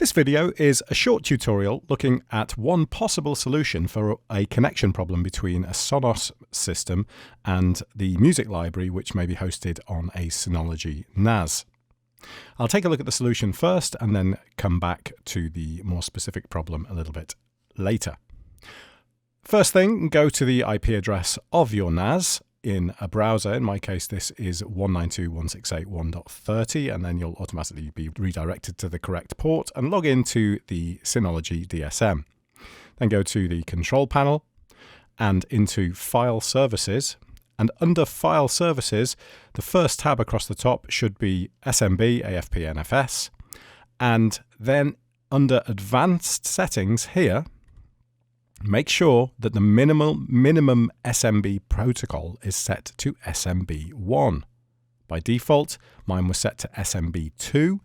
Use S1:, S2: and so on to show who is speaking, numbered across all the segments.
S1: This video is a short tutorial looking at one possible solution for a connection problem between a Sonos system and the music library which may be hosted on a Synology NAS. I'll take a look at the solution first and then come back to the more specific problem a little bit later. First thing, go to the IP address of your NAS in a browser. In my case, this is 192.168.1.30, and then you'll automatically be redirected to the correct port and log into the Synology DSM. Then go to the control panel and into File Services. And under File Services, the first tab across the top should be SMB, AFP, NFS. And then under Advanced Settings here, make sure that the minimum SMB protocol is set to SMB1. By default, mine was set to SMB2,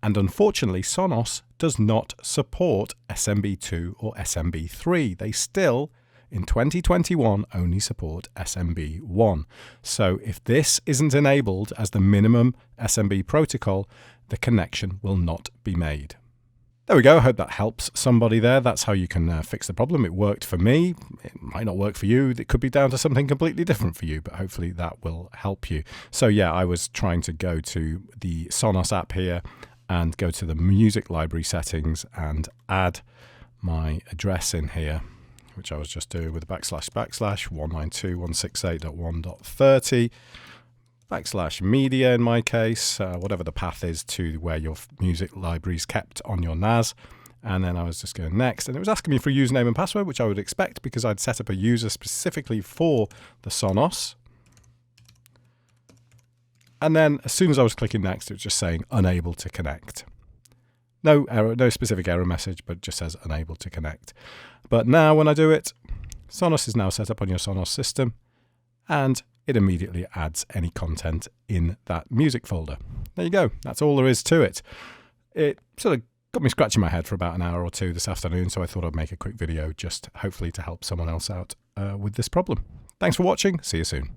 S1: and unfortunately Sonos does not support SMB2 or SMB3. They still, in 2021, only support SMB1. So if this isn't enabled as the minimum SMB protocol, the connection will not be made. There we go. I hope that helps somebody there. That's how you can fix the problem. It worked for me. It might not work for you. It could be down to something completely different for you, but hopefully that will help you. So yeah, I was trying to go to the Sonos app here and go to the music library settings and add my address in here, which I was just doing with a / 192.168.1.30. / media in my case, whatever the path is to where your music library is kept on your NAS. And then I was just going next, and it was asking me for a username and password, which I would expect because I'd set up a user specifically for the Sonos. And then as soon as I was clicking next, it was just saying unable to connect. No error, no specific error message, but it just says unable to connect. But now when I do it, Sonos is now set up on your Sonos system, and it immediately adds any content in that music folder. There you go. That's all there is to it. It sort of got me scratching my head for about an hour or two this afternoon, so I thought I'd make a quick video just hopefully to help someone else out with this problem. Thanks for watching. See you soon.